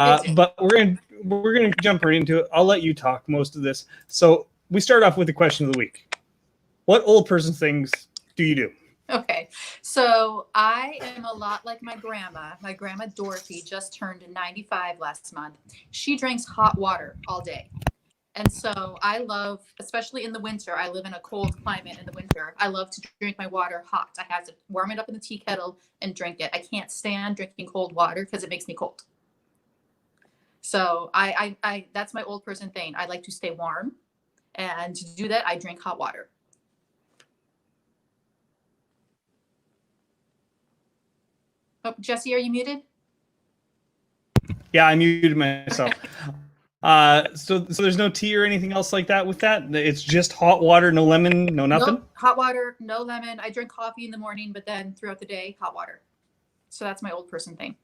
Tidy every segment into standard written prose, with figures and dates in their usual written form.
But we're gonna jump right into it. I'll let you talk most of this. So we start off with the question of the week. What old person things do you do? Okay, so I am a lot like my grandma. My grandma Dorothy just turned 95 last month. She drinks hot water all day. And so I love, especially in the winter, I live in a cold climate in the winter. I love to drink my water hot. I have to warm it up in the tea kettle and drink it. I can't stand drinking cold water because it makes me cold. So I that's my old person thing. I like to stay warm. And to do that, I drink hot water. Oh, Jesse, are you muted? Yeah, I muted myself. So there's no tea or anything else like that with that? It's just hot water, no lemon, no nothing? Nope, hot water, no lemon. I drink coffee in the morning, but then throughout the day, hot water. So that's my old person thing.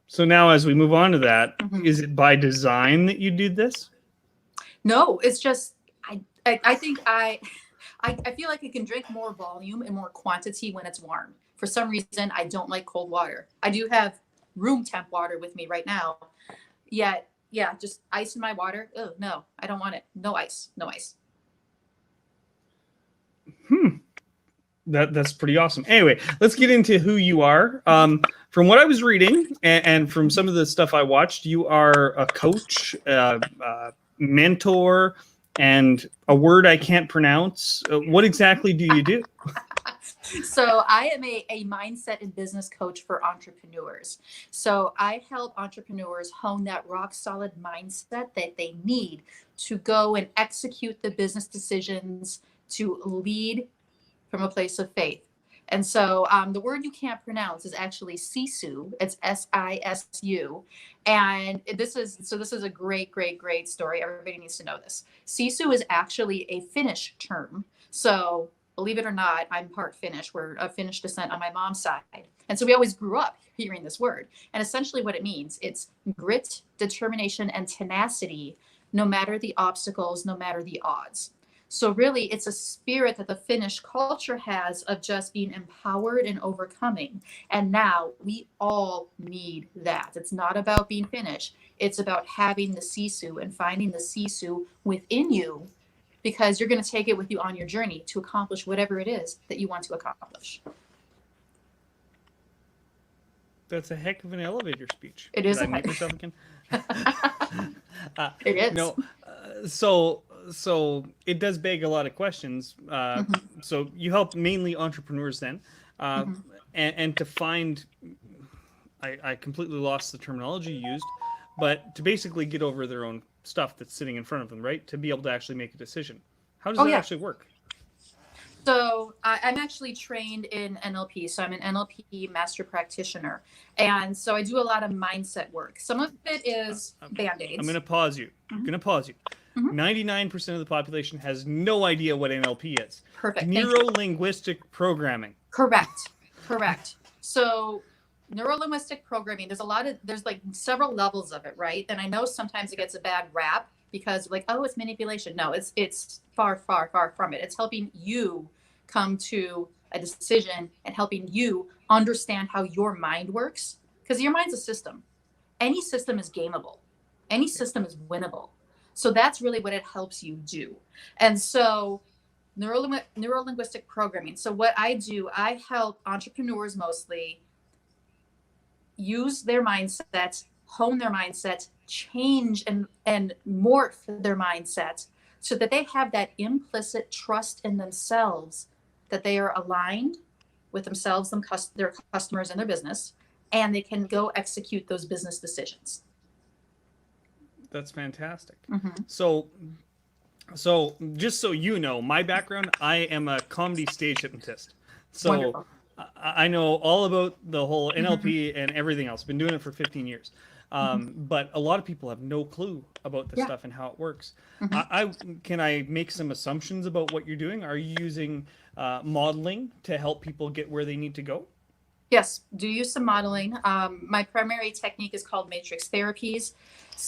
So now as we move on to that, is it by design that you did this? No, it's just, I think I feel like I can drink more volume and more quantity when it's warm. For some reason, I don't like cold water. I do have room temp water with me right now. Yet, yeah, just ice in my water. Oh, no, I don't want it. No ice, no ice. That's pretty awesome. Anyway, let's get into who you are. From what I was reading and from some of the stuff I watched, you are a coach, mentor, and a word I can't pronounce. What exactly do you do? So I am a mindset and business coach for entrepreneurs. So I help entrepreneurs hone that rock solid mindset that they need to go and execute the business decisions, to lead from a place of faith. And so the word you can't pronounce is actually Sisu. It's Sisu. And this is a great, great, great story. Everybody needs to know this. Sisu is actually a Finnish term. So believe it or not, I'm part Finnish. We're of Finnish descent on my mom's side. And so we always grew up hearing this word. And essentially what it means, it's grit, determination, and tenacity, no matter the obstacles, no matter the odds. So really, it's a spirit that the Finnish culture has of just being empowered and overcoming. And now we all need that. It's not about being Finnish. It's about having the Sisu and finding the Sisu within you, because you're going to take it with you on your journey to accomplish whatever it is that you want to accomplish. That's a heck of an elevator speech. It is. Did I mute myself again? It is. No. So it does beg a lot of questions. So you help mainly entrepreneurs then, and to find, I completely lost the terminology used, but to basically get over their own stuff that's sitting in front of them, right? To be able to actually make a decision. How does that actually work? So I'm actually trained in NLP. So I'm an NLP master practitioner. And so I do a lot of mindset work. Some of it is Band-Aids. I'm going to pause you. 99% of the population has no idea what NLP is. Perfect. Neuro-linguistic programming. Correct. So neuro-linguistic programming, there's like several levels of it, right? And I know sometimes it gets a bad rap because like, oh, it's manipulation. No, it's far, far, far from it. It's helping you come to a decision and helping you understand how your mind works, because your mind's a system. Any system is gameable. Any system is winnable. So that's really what it helps you do. And so neuro-linguistic programming. So what I do, I help entrepreneurs mostly use their mindset, hone their mindset, change and morph their mindset so that they have that implicit trust in themselves, that they are aligned with themselves, their customers, and their business, and they can go execute those business decisions. That's fantastic. So just so you know, my background, I am a comedy stage hypnotist. So wonderful. I know all about the whole NLP and everything else. I've been doing it for 15 years. But a lot of people have no clue about this stuff and how it works. Can I make some assumptions about what you're doing? Are you using modeling to help people get where they need to go? Yes, do use some modeling. My primary technique is called matrix therapies.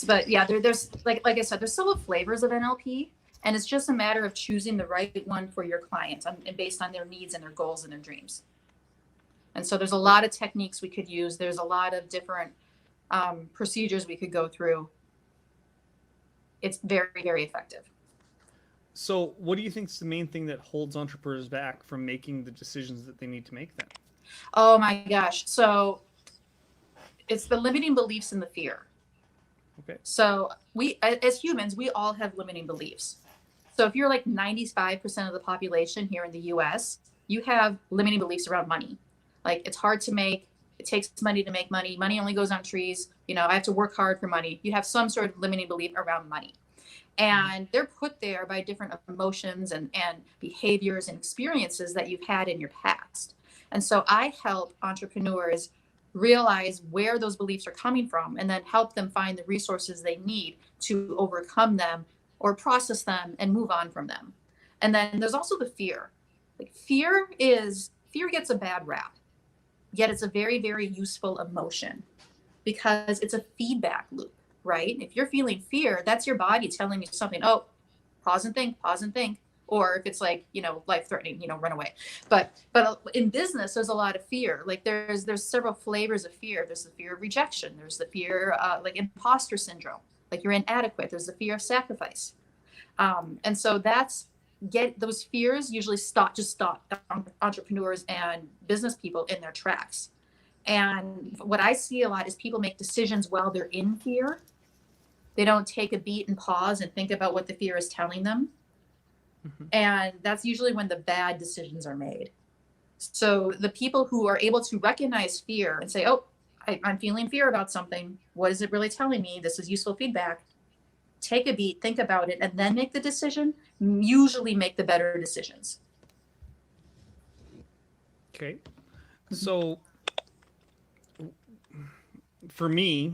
But yeah, there's like I said, there's several flavors of NLP, and it's just a matter of choosing the right one for your client and based on their needs and their goals and their dreams. And so there's a lot of techniques we could use. There's a lot of different procedures we could go through. It's very, very effective. So what do you think is the main thing that holds entrepreneurs back from making the decisions that they need to make then? Oh my gosh. So it's the limiting beliefs and the fear. Okay. So we, as humans, we all have limiting beliefs. So if you're like 95% of the population here in the US, you have limiting beliefs around money. Like it's hard to make, it takes money to make money. Money only goes on trees. You know, I have to work hard for money. You have some sort of limiting belief around money. And they're put there by different emotions and behaviors and experiences that you've had in your past. And so I help entrepreneurs realize where those beliefs are coming from and then help them find the resources they need to overcome them or process them and move on from them. And then there's also the fear. Like fear gets a bad rap, yet it's a very, very useful emotion because it's a feedback loop, right? If you're feeling fear, that's your body telling you something. Oh, pause and think, pause and think. Or if it's like, you know, life threatening, you know, run away. But in business, there's a lot of fear. Like there's several flavors of fear. There's the fear of rejection. There's the fear, like imposter syndrome, like you're inadequate. There's the fear of sacrifice. And so those fears usually stop entrepreneurs and business people in their tracks. And what I see a lot is people make decisions while they're in fear. They don't take a beat and pause and think about what the fear is telling them. And that's usually when the bad decisions are made. So the people who are able to recognize fear and say, oh, I'm feeling fear about something. What is it really telling me? This is useful feedback. Take a beat, think about it, and then make the decision, usually make the better decisions. Okay. So for me,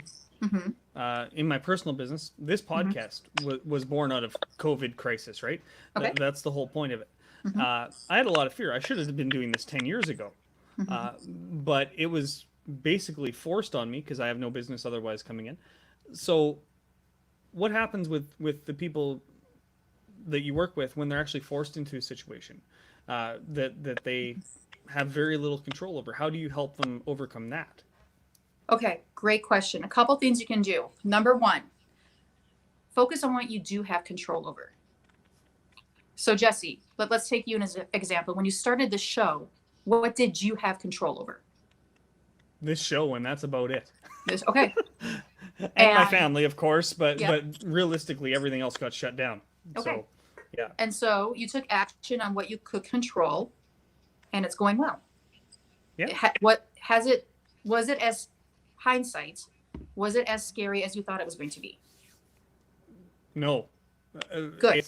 in my personal business, this podcast was born out of COVID crisis, right? Okay. That's the whole point of it. I had a lot of fear. I should have been doing this 10 years ago, but it was basically forced on me because I have no business otherwise coming in. So what happens with the people that you work with when they're actually forced into a situation that they have very little control over? How do you help them overcome that? Okay, great question. A couple things you can do. Number one, focus on what you do have control over. So Jesse, let's take you as an example. When you started the show, what did you have control over? This show, and that's about it. Okay. and my family, of course, but yeah. but realistically, everything else got shut down. Okay. So, yeah. And so you took action on what you could control, and it's going well. Yeah. Was it as hindsight? Was it as scary as you thought it was going to be? No. Good.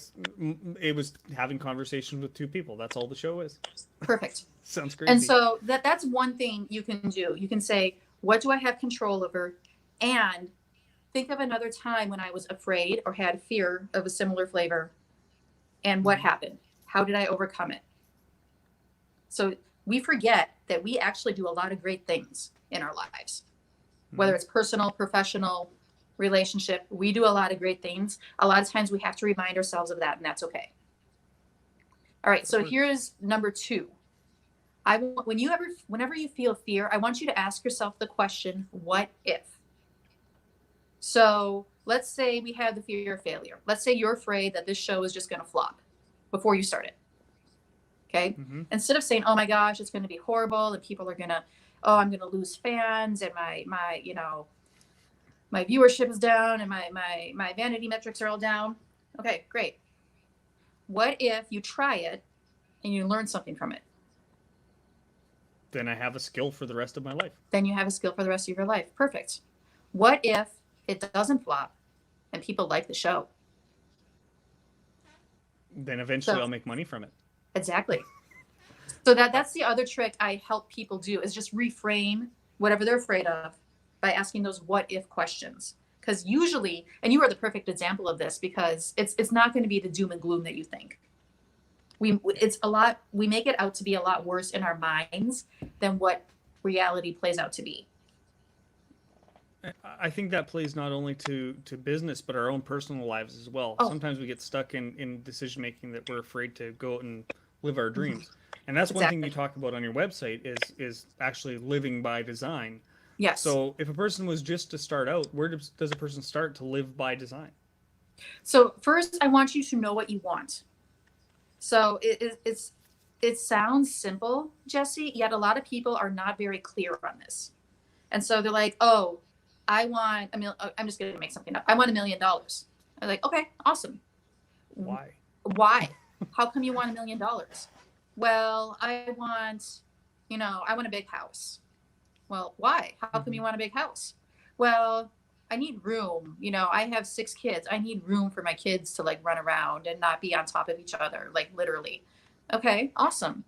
It was having conversations with two people. That's all the show is. Perfect. Sounds crazy. And so that's one thing you can do. You can say, what do I have control over? And think of another time when I was afraid or had fear of a similar flavor. And what happened? How did I overcome it? So we forget that we actually do a lot of great things in our lives, whether it's personal, professional, relationship. We do a lot of great things. A lot of times we have to remind ourselves of that, and that's okay. All right. So here's number 2. Whenever you feel fear, I want you to ask yourself the question, what if? So let's say we have the fear of failure. Let's say you're afraid that this show is just going to flop before you start it. Okay. Instead of saying, oh my gosh, it's going to be horrible and people are going to, oh, I'm going to lose fans and my viewership is down and my vanity metrics are all down. Okay, great. What if you try it and you learn something from it? Then I have a skill for the rest of my life. Then you have a skill for the rest of your life. Perfect. What if it doesn't flop and people like the show? Then eventually I'll make money from it. Exactly. So that's the other trick I help people do is just reframe whatever they're afraid of by asking those what if questions. Because usually, and you are the perfect example of this, because it's not going to be the doom and gloom that you think. We make it out to be a lot worse in our minds than what reality plays out to be. I think that plays not only to business, but our own personal lives as well. Oh. Sometimes we get stuck in decision making that we're afraid to go out and live our dreams. And that's one thing you talk about on your website is actually living by design. Yes. So if a person was just to start out, where does a person start to live by design? So first, I want you to know what you want. So it sounds simple, Jesse, yet a lot of people are not very clear on this. And so they're like, oh, I want a million. I'm just going to make something up. I want $1 million. I'm like, okay, awesome. Why? Why? How come you want $1 million? Well, I want, I want a big house. Well, why? How come you want a big house? Well, I need room. I have 6 kids. I need room for my kids to like run around and not be on top of each other, like literally. Okay, awesome.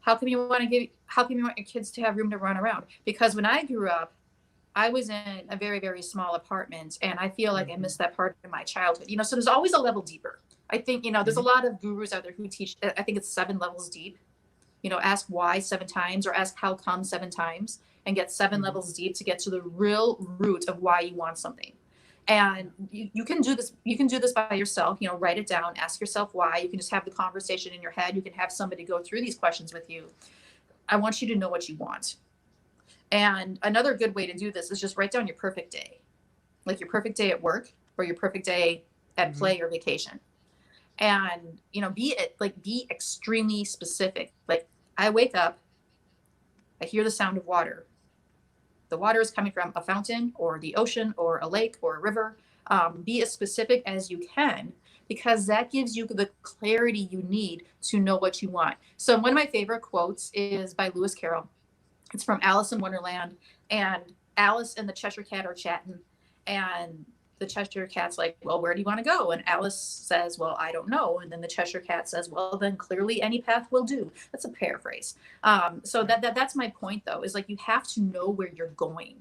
How come you want your kids to have room to run around? Because when I grew up, I was in a very, very small apartment, and I feel like I missed that part of my childhood. So there's always a level deeper. I think, there's a lot of gurus out there who teach, I think it's 7 levels deep. Ask why 7 times, or ask how come 7 times, and get 7 levels deep to get to the real root of why you want something. And you can do this. You can do this by yourself. Write it down. Ask yourself why. You can just have the conversation in your head. You can have somebody go through these questions with you. I want you to know what you want. And another good way to do this is just write down your perfect day, like your perfect day at work or your perfect day at play or vacation. And be extremely specific. Like, I wake up, I hear the sound of water. The water is coming from a fountain or the ocean or a lake or a river. Be as specific as you can, because that gives you the clarity you need to know what you want. So one of my favorite quotes is by Lewis Carroll. It's from Alice in Wonderland, and Alice and the Cheshire Cat are chatting, and the Cheshire Cat's like, well, where do you want to go? And Alice says, well, I don't know. And then the Cheshire Cat says, well, then clearly any path will do. That's a paraphrase. So that's my point, though, is like, you have to know where you're going.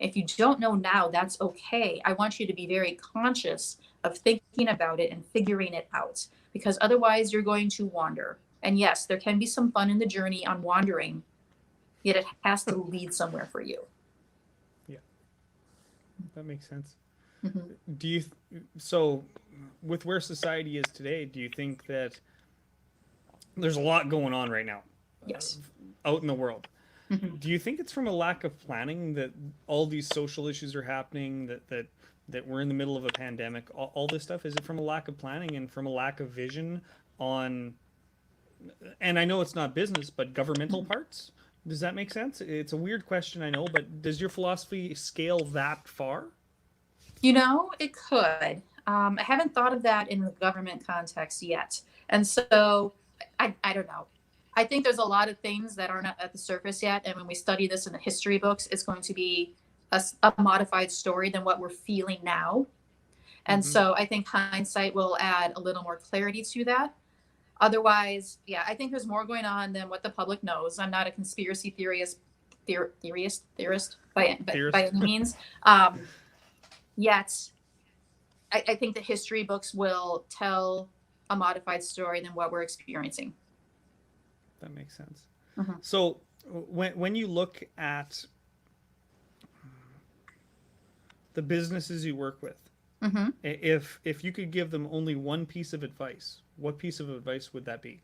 If you don't know now, that's okay. I want you to be very conscious of thinking about it and figuring it out, because otherwise you're going to wander. And yes, there can be some fun in the journey on wandering, yet it has to lead somewhere for you. Yeah, that makes sense. So with where society is today, do you think that there's a lot going on right now? Yes. Out in the world. Do you think it's from a lack of planning that all these social issues are happening, that we're in the middle of a pandemic, all this stuff? Is it from a lack of planning and from a lack of vision on, and I know it's not business, but governmental parts? Does that make sense? It's a weird question, I know, but does your philosophy scale that far? It could. I haven't thought of that in the government context yet. And so I don't know. I think there's a lot of things that aren't at the surface yet. And when we study this in the history books, it's going to be a modified story than what we're feeling now. And so I think hindsight will add a little more clarity to that. Otherwise, yeah, I think there's more going on than what the public knows. I'm not a conspiracy theorist by any means. Yet, I think the history books will tell a modified story than what we're experiencing. That makes sense. So when you look at the businesses you work with, if you could give them only one piece of advice, what piece of advice would that be?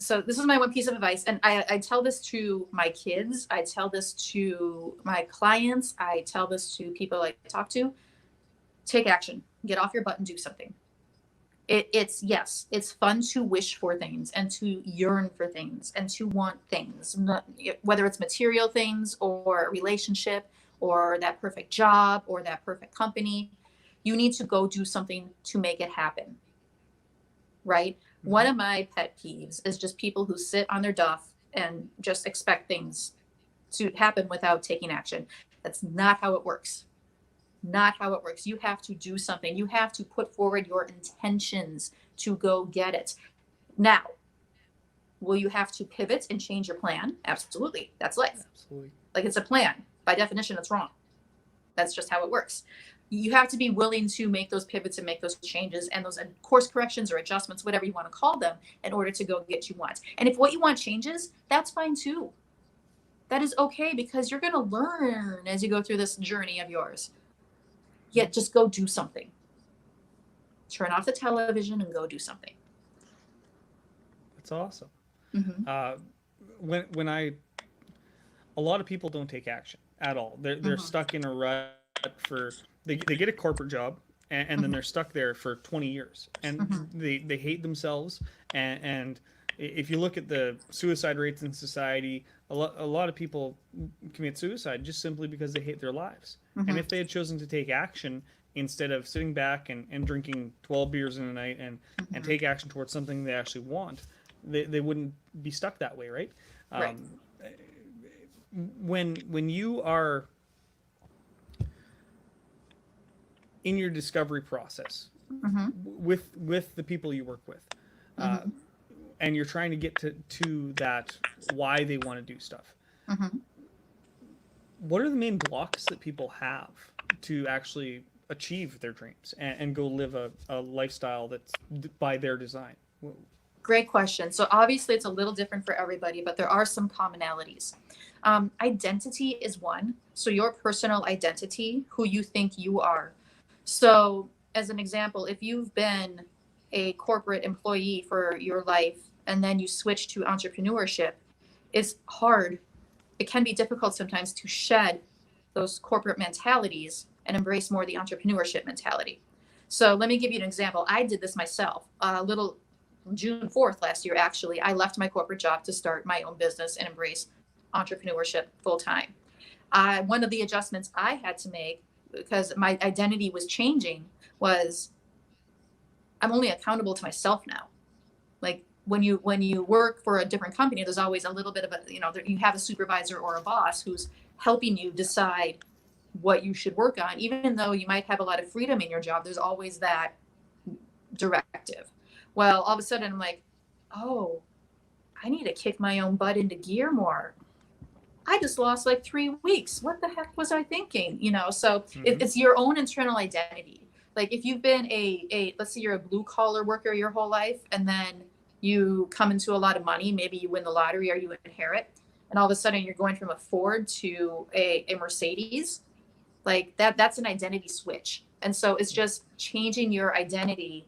So this is my one piece of advice, and I tell this to my kids, I tell this to my clients, I tell this to people I talk to. Take action. Get off your butt and do something. It's fun to wish for things and to yearn for things and to want things, whether it's material things or a relationship or that perfect job or that perfect company. You need to go do something to make it happen, right? One of my pet peeves is just people who sit on their duff and just expect things to happen without taking action. That's not how it works. Not how it works. You have to do something. You have to put forward your intentions to go get it. Now, will you have to pivot and change your plan? Absolutely. That's life. Absolutely. Like, it's a plan. By definition, it's wrong. That's just how it works. You have to be willing to make those pivots and make those changes and those course corrections or adjustments, whatever you want to call them, in order to go get what you want. And if what you want changes, that's fine too. That is okay, because you're going to learn as you go through this journey of yours. Yet just go do something. Turn off the television and go do something. That's awesome. when I a lot of people don't take action at all. They're stuck in a rut for they get a corporate job and then they're stuck there for 20 years and they hate themselves and if you look at the suicide rates in society, a lot of people commit suicide just simply because they hate their lives. And if they had chosen to take action instead of sitting back and drinking 12 beers in a night and take action towards something they actually want, they wouldn't be stuck that way, right? Right. When you are in your discovery process with the people you work with, and you're trying to get to that why they want to do stuff, what are the main blocks that people have to actually achieve their dreams and go live a lifestyle that's by their design? Great question. So obviously it's a little different for everybody, but there are some commonalities. Identity is one. So your personal identity, who you think you are. So as an example, if you've been a corporate employee for your life and then you switch to entrepreneurship, it's hard. It can be difficult sometimes to shed those corporate mentalities and embrace more the entrepreneurship mentality. So let me give you an example. I did this myself. June 4th last year, actually, I left my corporate job to start my own business and embrace entrepreneurship full time. One of the adjustments I had to make, because my identity was changing, was I'm only accountable to myself now. Like when you work for a different company, there's always a little bit of you have a supervisor or a boss who's helping you decide what you should work on. Even though you might have a lot of freedom in your job, there's always that directive. Well, all of a sudden I'm like, oh, I need to kick my own butt into gear more. I just lost like 3 weeks. What the heck was I thinking? So it's your own internal identity. Like if you've been let's say you're a blue collar worker your whole life, and then you come into a lot of money, maybe you win the lottery or you inherit, and all of a sudden you're going from a Ford to a Mercedes, like that's an identity switch. And so it's just changing your identity.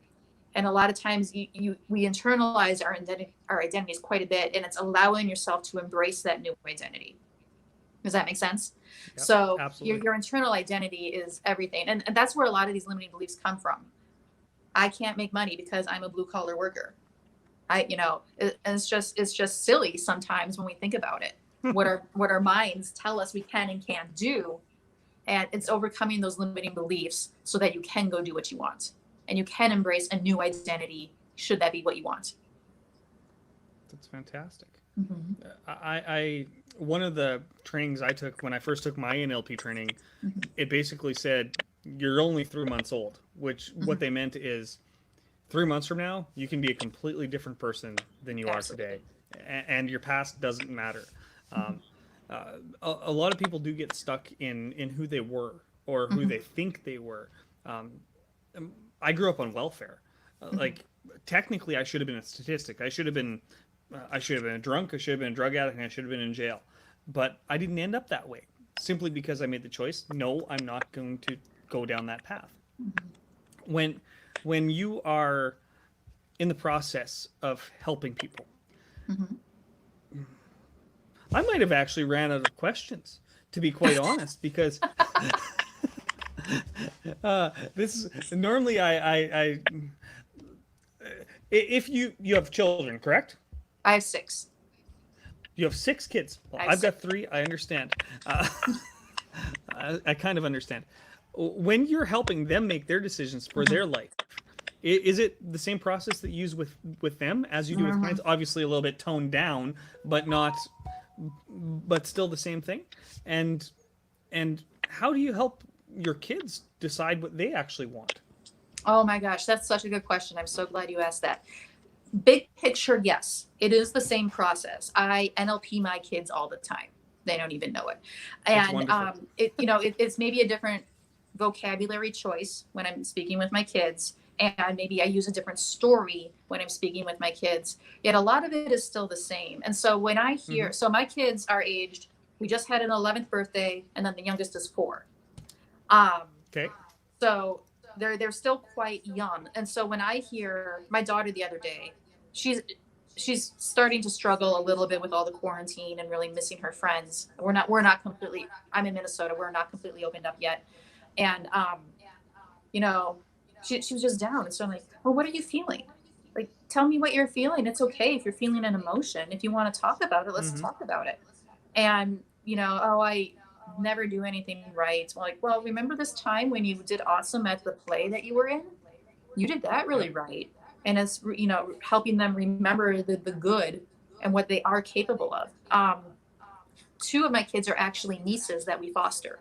And a lot of times we internalize our identities quite a bit, and it's allowing yourself to embrace that new identity. Does that make sense? Yep, so your internal identity is everything. And that's where a lot of these limiting beliefs come from. I can't make money because I'm a blue collar worker. It's just silly sometimes when we think about it, what our minds tell us we can and can't do. And it's overcoming those limiting beliefs so that you can go do what you want. And you can embrace a new identity, should that be what you want. That's fantastic. I one of the trainings I took when I first took my NLP training, it basically said you're only 3 months old, which what they meant is 3 months from now you can be a completely different person than you Absolutely. are today, and your past doesn't matter. A lot of people do get stuck in who they were or who they think they were. I grew up on welfare. Like technically, I should have been a statistic. I should have been a drunk. I should have been a drug addict, and I should have been in jail. But I didn't end up that way simply because I made the choice. No, I'm not going to go down that path. When you are in the process of helping people, I might have actually ran out of questions, to be quite honest, because. This is normally I if you have children, correct? I have 6. You have 6 kids. Well, I've got 3. I understand. I kind of understand. When you're helping them make their decisions for their life, is it the same process that you use with them as you do with clients? Obviously, a little bit toned down, but still the same thing. And how do you help your kids decide what they actually want? Oh my gosh, that's such a good question. I'm so glad you asked that. Big picture, yes, it is the same process. I NLP my kids all the time. They don't even know it. And it's maybe a different vocabulary choice when I'm speaking with my kids, and maybe I use a different story when I'm speaking with my kids. Yet a lot of it is still the same. And so when I hear, so my kids are aged, we just had an 11th birthday, and then the youngest is 4. Okay. So they're still quite young. And so when I hear my daughter the other day, she's she's starting to struggle a little bit with all the quarantine and really missing her friends. We're not completely, I'm in Minnesota. We're not completely opened up yet. And, you know, she was just down. And so I'm like, well, what are you feeling? Like, tell me what you're feeling. It's okay if you're feeling an emotion. If you want to talk about it, let's talk about it. And, oh, I never do anything right. Well, like, well, remember this time when you did awesome at the play that you were in? You did that really right. And it's, helping them remember the good and what they are capable of. Two of my kids are actually nieces that we foster.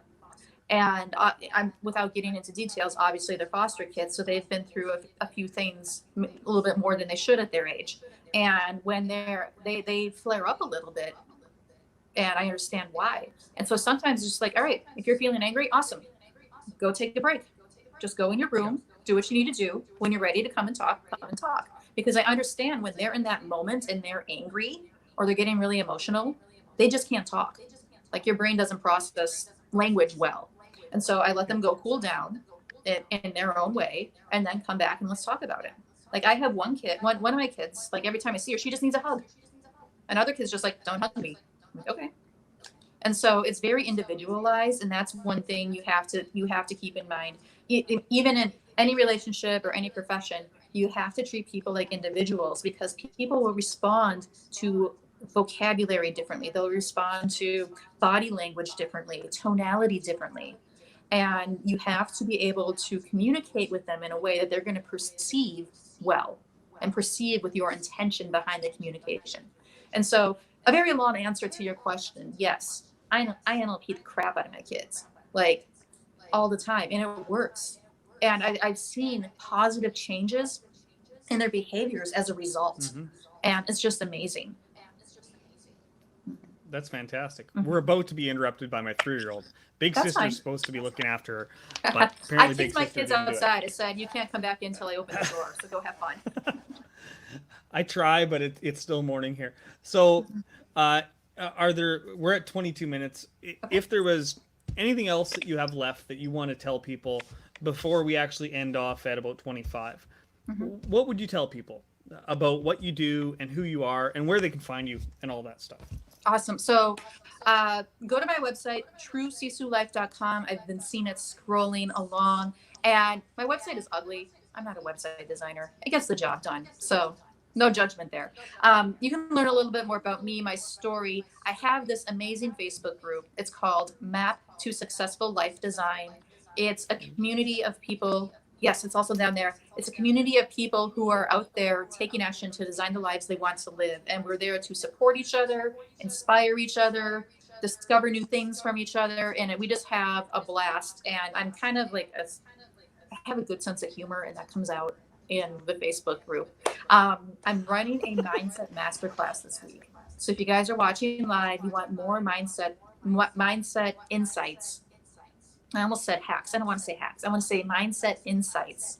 And I'm, without getting into details, obviously they're foster kids, so they've been through a few things a little bit more than they should at their age. And when they flare up a little bit, and I understand why. And so sometimes it's just like, all right, if you're feeling angry, awesome, go take a break. Just go in your room, do what you need to do. When you're ready to come and talk, come and talk. Because I understand when they're in that moment and they're angry or they're getting really emotional, they just can't talk. Like, your brain doesn't process language well. And so I let them go cool down in their own way and then come back and let's talk about it. Like, I have one of my kids, like, every time I see her, she just needs a hug. And other kids just like, don't hug me. I'm like, okay. And so it's very individualized. And that's one thing you have to keep in mind. Even in any relationship or any profession, you have to treat people like individuals, because people will respond to vocabulary differently. They'll respond to body language differently, tonality differently. And you have to be able to communicate with them in a way that they're going to perceive well and perceive with your intention behind the communication. And so, a very long answer to your question, yes, I NLP the crap out of my kids, like, all the time, and it works. And I've seen positive changes in their behaviors as a result. And it's just amazing. That's fantastic. We're about to be interrupted by my 3-year-old. Big That's sister's fine. supposed to be looking after her, but I apparently Big kicked my Sister kids didn't do it. outside. I said, you can't come back in until I open the door, so go have fun. I try, but it's still morning here. So, we're at 22 minutes. If there was anything else that you have left that you want to tell people before we actually end off at about 25, what would you tell people about what you do and who you are and where they can find you and all that stuff? Awesome. So go to my website, truesisulife.com. I've been seeing it scrolling along, and my website is ugly. I'm not a website designer. It gets the job done. So no judgment there. You can learn a little bit more about me, my story. I have this amazing Facebook group. It's called Map to Successful Life Design. It's a community of people. Yes, it's also down there. It's a community of people who are out there taking action to design the lives they want to live. And we're there to support each other, inspire each other, discover new things from each other. And we just have a blast. And I'm kind of like, I have a good sense of humor, and that comes out in the Facebook group. I'm running a mindset masterclass this week. So if you guys are watching live, you want more mindset insights. I almost said hacks. I don't want to say hacks. I want to say mindset insights.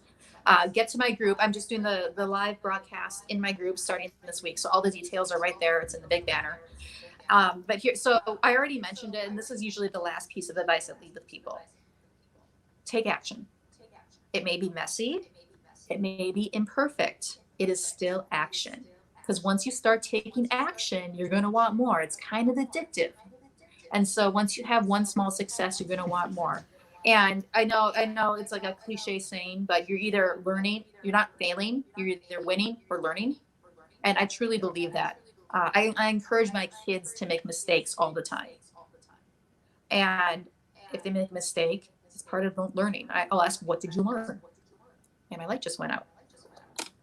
Get to my group. I'm just doing the live broadcast in my group starting this week. So all the details are right there. It's in the big banner. But here, so I already mentioned it, and this is usually the last piece of advice I leave with people. Take action. It may be messy. It may be imperfect. It is still action. Because once you start taking action, you're going to want more. It's kind of addictive. And so once you have one small success, you're going to want more. And I know it's like a cliche saying, but you're either learning, you're not failing, you're either winning or learning. And I truly believe that. I encourage my kids to make mistakes all the time. And if they make a mistake, it's part of learning. I'll ask, what did you learn? And my light just went out.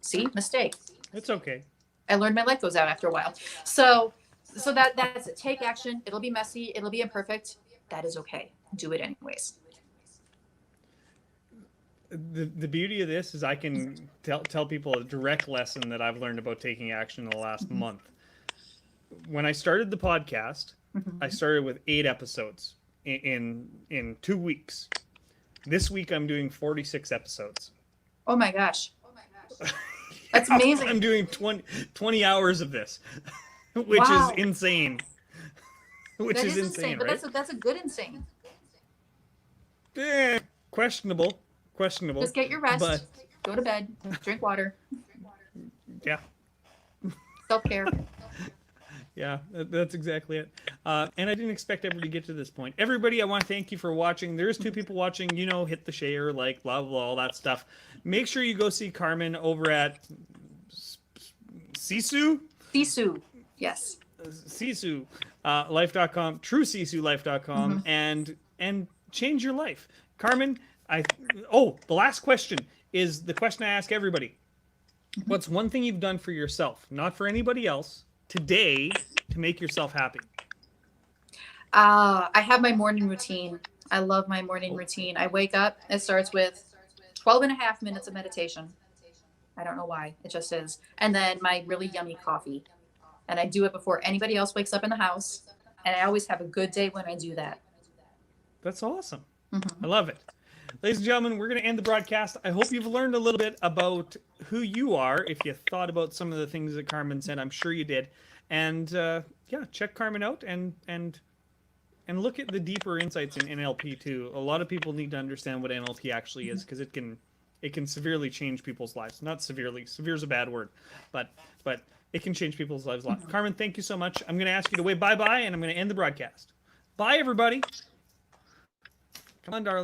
See, mistake. It's okay. I learned my light goes out after a while. So that's it. Take action. It'll be messy. It'll be imperfect. That is okay. Do it anyways. The beauty of this is I can tell people a direct lesson that I've learned about taking action in the last month. When I started the podcast, I started with 8 episodes in 2 weeks. This week I'm doing 46 episodes. Oh my gosh. That's amazing. I'm doing 20 hours of this, which is insane. Which is insane, but right? that's a good insane. Questionable. Just get your rest. Go to bed. Drink water. Yeah. Self-care. Yeah, that's exactly it. And I didn't expect ever to get to this point. Everybody, I want to thank you for watching. There's 2 people watching. Hit the share, like, blah, blah, all that stuff. Make sure you go see Carmen over at Sisu? Sisu, yes. Sisu life.com, truesisulife.com, and change your life. Carmen, the last question is the question I ask everybody. What's one thing you've done for yourself, not for anybody else, today to make yourself happy? I have my morning routine. I love my morning routine. I wake up, it starts with 12 and a half minutes of meditation. I don't know why, it just is. And then my really yummy coffee. And I do it before anybody else wakes up in the house. And I always have a good day when I do that. That's awesome. I love it. Ladies and gentlemen, we're going to end the broadcast. I hope you've learned a little bit about who you are. If you thought about some of the things that Carmen said, I'm sure you did. And check Carmen out and look at the deeper insights in NLP too. A lot of people need to understand what NLP actually is, because it can severely change people's lives. Not severely. Severe is a bad word, but it can change people's lives a lot. Carmen, thank you so much. I'm going to ask you to wave bye-bye, and I'm going to end the broadcast. Bye, everybody. Come on, darling.